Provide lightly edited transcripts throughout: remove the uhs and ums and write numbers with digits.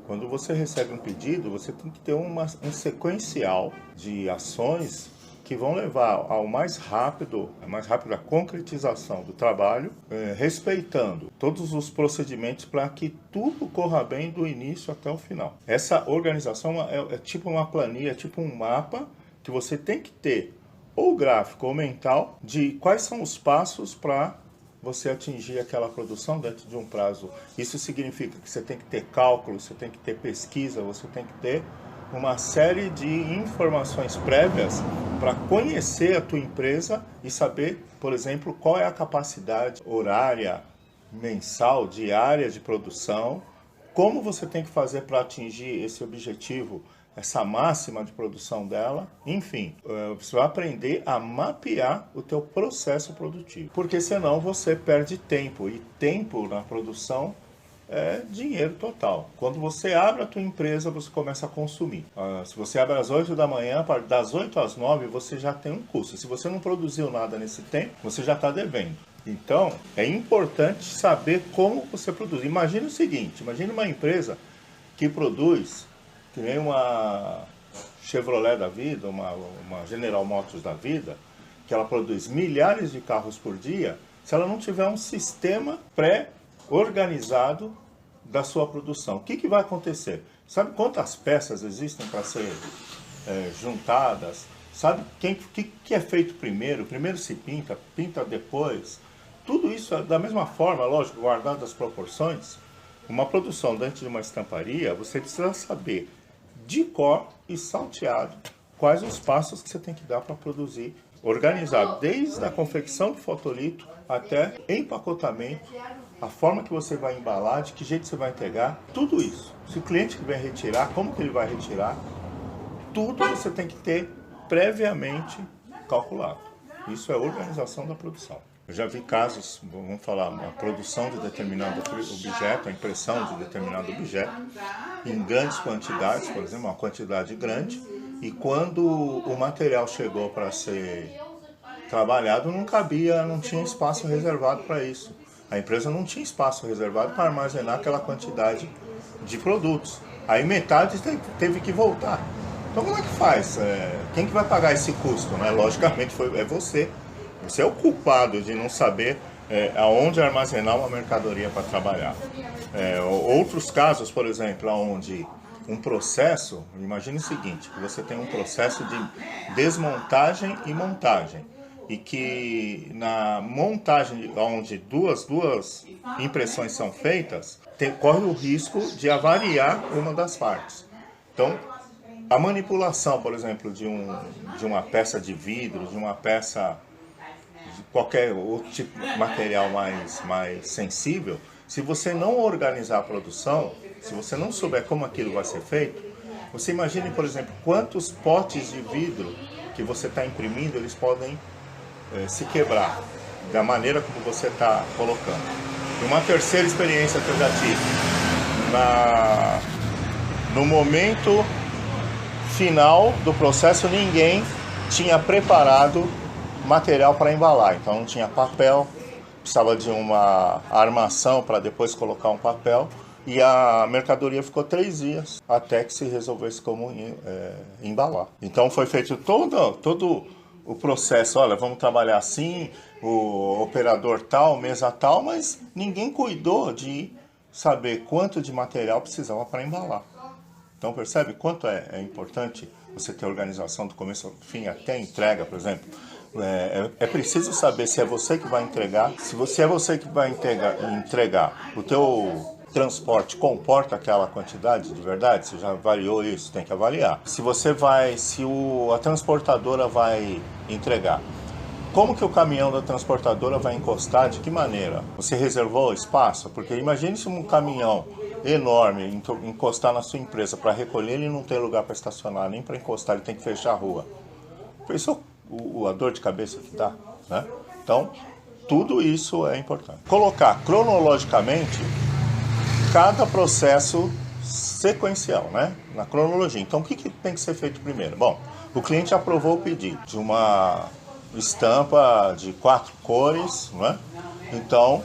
Quando você recebe um pedido, você tem que ter um sequencial de ações que vão levar ao mais rápido a concretização do trabalho, respeitando todos os procedimentos para que tudo corra bem do início até o final. Essa organização é tipo uma planilha, é tipo um mapa que você tem que ter, ou gráfico ou mental, de quais são os passos para você atingir aquela produção dentro de um prazo. Isso significa que você tem que ter cálculo, você tem que ter pesquisa, você tem que ter uma série de informações prévias para conhecer a tua empresa e saber, por exemplo, qual é a capacidade horária, mensal, diária de produção, como você tem que fazer para atingir esse objetivo, essa máxima de produção dela. Enfim, você vai aprender a mapear o teu processo produtivo, porque senão você perde tempo, e tempo na produção é dinheiro total. Quando você abre a tua empresa, você começa a consumir. Se você abre às 8 da manhã, das 8 às 9 você já tem um custo. Se você não produziu nada nesse tempo, você já está devendo. Então, é importante saber como você produz. Imagine o seguinte, imagine uma empresa que produz, que nem uma Chevrolet da vida, uma General Motors da vida, que ela produz milhares de carros por dia. Se ela não tiver um sistema pré-organizado da sua produção, o que vai acontecer? Sabe quantas peças existem para ser juntadas? Sabe o que é feito primeiro? Primeiro se pinta, pinta depois. Tudo isso da mesma forma, lógico, guardado as proporções. Uma produção dentro de uma estamparia, você precisa saber de cor e salteado quais os passos que você tem que dar para produzir, organizar desde a confecção do fotolito até empacotamento, a forma que você vai embalar, de que jeito você vai entregar, tudo isso. Se o cliente que vem retirar, como que ele vai retirar, tudo você tem que ter previamente calculado. Isso é organização da produção. Eu já vi casos, vamos falar, a produção de determinado objeto, a impressão de determinado objeto, em grandes quantidades, por exemplo, uma quantidade grande, e quando o material chegou para ser trabalhado, não cabia, não tinha espaço reservado para isso. A empresa não tinha espaço reservado para armazenar aquela quantidade de produtos. Aí metade teve que voltar. Então como é que faz? Quem que vai pagar esse custo? Né? Logicamente é você. Você é o culpado de não saber aonde armazenar uma mercadoria para trabalhar. Outros casos, por exemplo, onde um processo, imagine o seguinte, que você tem um processo de desmontagem e montagem, e que na montagem, onde duas impressões são feitas, corre o risco de avariar uma das partes. Então, a manipulação, por exemplo, de uma peça de vidro, de uma peça de qualquer outro tipo de material mais sensível, se você não organizar a produção, se você não souber como aquilo vai ser feito, você imagine, por exemplo, quantos potes de vidro que você está imprimindo, eles podem se quebrar, da maneira como você está colocando. E uma terceira experiência que eu já tive, no momento final do processo, ninguém tinha preparado material para embalar, então não tinha papel, precisava de uma armação para depois colocar um papel, e a mercadoria ficou 3 dias até que se resolvesse como embalar. Então foi feito todo o processo, olha, vamos trabalhar assim, o operador tal, mesa tal, mas ninguém cuidou de saber quanto de material precisava para embalar. Então percebe quanto é importante você ter organização do começo ao fim, até a entrega, por exemplo. É preciso saber se é você que vai entregar, se é você que vai entregar, o teu transporte comporta aquela quantidade de verdade, se já avaliou isso, tem que avaliar. Se a transportadora vai entregar, como que o caminhão da transportadora vai encostar, de que maneira? Você reservou espaço? Porque imagine se um caminhão enorme encostar na sua empresa para recolher, ele não tem lugar para estacionar, nem para encostar, ele tem que fechar a rua. Pensou a dor de cabeça que dá, né? Então, tudo isso é importante. Colocar cronologicamente cada processo sequencial, né? Na cronologia. Então, o que tem que ser feito primeiro? Bom, o cliente aprovou o pedido de uma estampa de 4 cores, né? Então,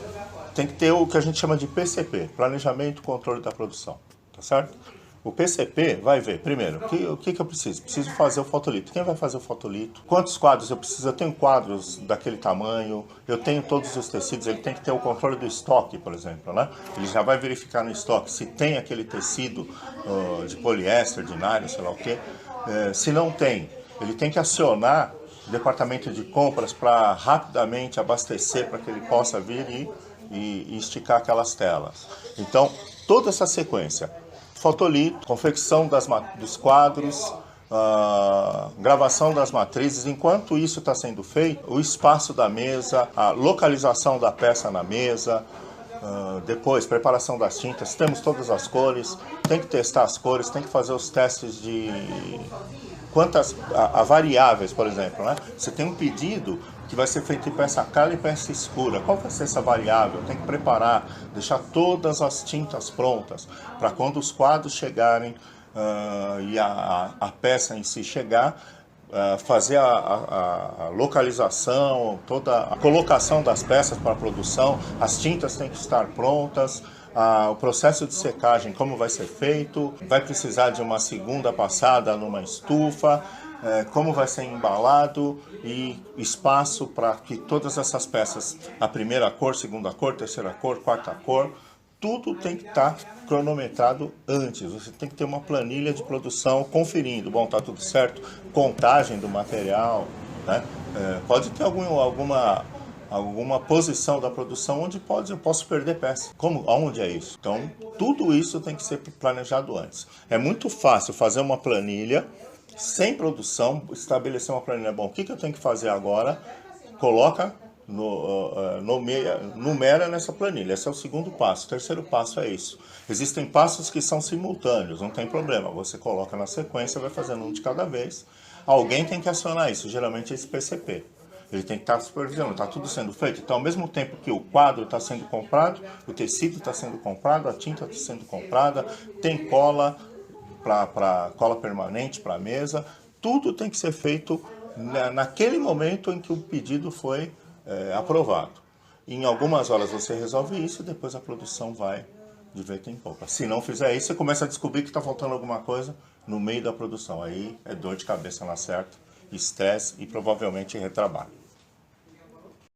tem que ter o que a gente chama de PCP, Planejamento e Controle da Produção. tá certo? O PCP vai ver, primeiro, o que eu preciso? Preciso fazer o fotolito. Quem vai fazer o fotolito? Quantos quadros eu preciso? Eu tenho quadros daquele tamanho, eu tenho todos os tecidos, ele tem que ter o controle do estoque, por exemplo, né? Ele já vai verificar no estoque se tem aquele tecido de poliéster, de nylon, sei lá o quê. Se não tem, ele tem que acionar o departamento de compras para rapidamente abastecer para que ele possa vir e esticar aquelas telas. Então, toda essa sequência, fotolito, confecção dos quadros, gravação das matrizes, enquanto isso está sendo feito, o espaço da mesa, a localização da peça na mesa, depois preparação das tintas, temos todas as cores, tem que testar as cores, tem que fazer os testes de quantas variáveis, por exemplo, né? Você tem um pedido que vai ser feito em peça clara e peça escura. Qual vai ser essa variável? Tem que preparar, deixar todas as tintas prontas para quando os quadros chegarem e a peça em si chegar, fazer a localização, toda a colocação das peças para a produção, as tintas têm que estar prontas, o processo de secagem, como vai ser feito, vai precisar de uma segunda passada numa estufa, como vai ser embalado e espaço para que todas essas peças, a primeira cor, segunda cor, terceira cor, quarta cor, tudo tem que estar cronometrado antes. Você tem que ter uma planilha de produção conferindo, bom, está tudo certo, contagem do material, né? Pode ter alguma posição da produção onde eu posso perder peça. Aonde é isso? Então, tudo isso tem que ser planejado antes. É muito fácil fazer uma planilha sem produção, estabelecer uma planilha. Bom, o que eu tenho que fazer agora? Coloca, numera nessa planilha. Esse é o segundo passo. O terceiro passo é isso. Existem passos que são simultâneos, não tem problema. Você coloca na sequência, vai fazendo um de cada vez. Alguém tem que acionar isso, geralmente é esse PCP. Ele tem que estar supervisionando, está tudo sendo feito. Então, ao mesmo tempo que o quadro está sendo comprado, o tecido está sendo comprado, a tinta está sendo comprada, tem cola cola permanente para a mesa, tudo tem que ser feito naquele momento em que o pedido foi aprovado. Em algumas horas você resolve isso e depois a produção vai de vento em popa. Se não fizer isso, você começa a descobrir que está faltando alguma coisa no meio da produção. Aí é dor de cabeça na certa, estresse e provavelmente retrabalho.